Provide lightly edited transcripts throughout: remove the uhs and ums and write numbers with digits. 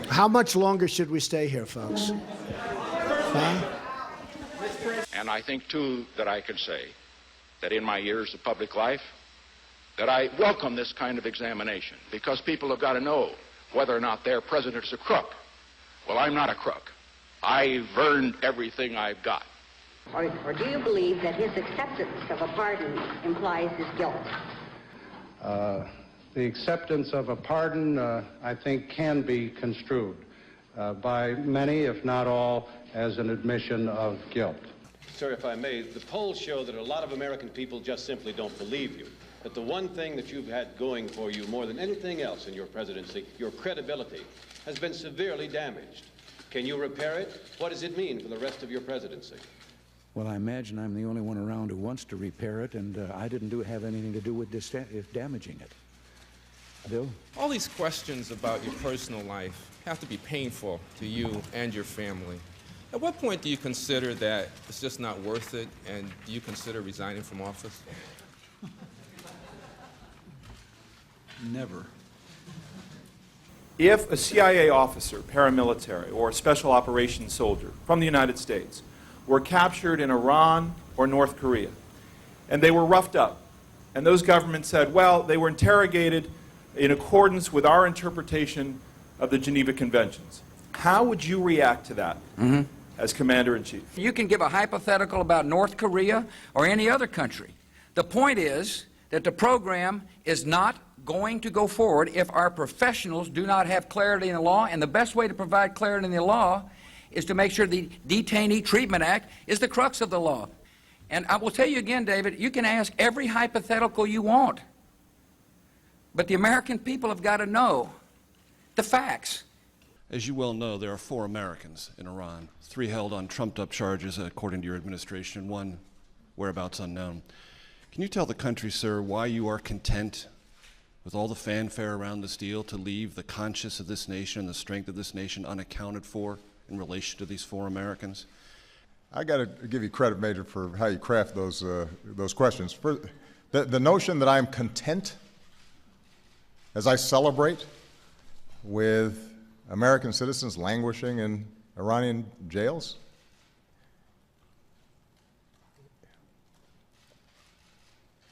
How much longer should we stay here, folks? Huh? And I think, too, that I can say that in my years of public life, that I welcome this kind of examination, because people have got to know whether or not their president is a crook. Well, I'm not a crook. I've earned everything I've got. Or do you believe that his acceptance of a pardon implies his guilt? The acceptance of a pardon, I think, can be construed by many, if not all, as an admission of guilt. Sir, if I may, the polls show that a lot of American people just simply don't believe you. That the one thing that you've had going for you more than anything else in your presidency, your credibility, has been severely damaged. Can you repair it? What does it mean for the rest of your presidency? Well, I imagine I'm the only one around who wants to repair it, and I didn't have anything to do with damaging it. Bill? All these questions about your personal life have to be painful to you and your family. At what point do you consider that it's just not worth it, and do you consider resigning from office? Never. If a CIA officer, paramilitary, or special operations soldier from the United States were captured in Iran or North Korea, and they were roughed up, and those governments said, well, they were interrogated in accordance with our interpretation of the Geneva Conventions, how would you react to that as Commander-in-Chief? You can give a hypothetical about North Korea or any other country. The point is that the program is not going to go forward if our professionals do not have clarity in the law, and the best way to provide clarity in the law is to make sure the Detainee Treatment Act is the crux of the law. And I will tell you again, David, you can ask every hypothetical you want, but the American people have got to know the facts. As you well know, there are 4 Americans in Iran, 3 held on trumped-up charges, according to your administration, and 1 whereabouts unknown. Can you tell the country, sir, why you are content with all the fanfare around this deal to leave the conscience of this nation and the strength of this nation unaccounted for in relation to these 4 Americans? I got to give you credit, Major, for how you craft those questions. For the notion that I'm content as I celebrate with American citizens languishing in Iranian jails?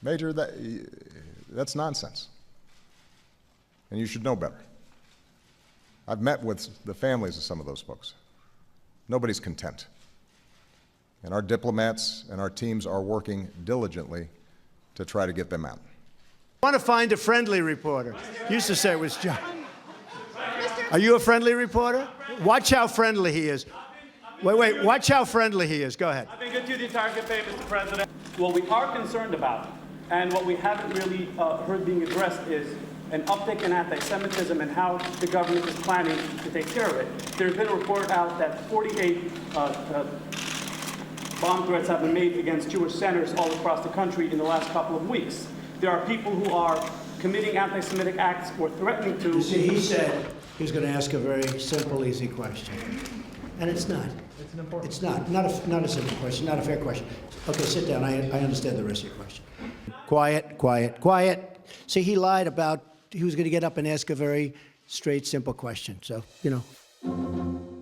Major, that's nonsense. And you should know better. I've met with the families of some of those folks. Nobody's content. And our diplomats and our teams are working diligently to try to get them out. I want to find a friendly reporter. Used to say it was John. Are you a friendly reporter? Watch how friendly he is. Wait, watch how friendly he is. Go ahead. I've been good to the entire campaign, Mr. President. What we are concerned about, and what we haven't really heard being addressed, is an uptick in anti-Semitism and how the government is planning to take care of it. There's been a report out that 48 bomb threats have been made against Jewish centers all across the country in the last couple of weeks. There are people who are committing anti-Semitic acts or threatening to. You see, he said he was going to ask a very simple, easy question. And it's not. It's an important. It's not. Not a simple question, not a fair question. Okay, sit down. I understand the rest of your question. Quiet, quiet, quiet. See, he lied about he was going to get up and ask a very straight, simple question. So, you know.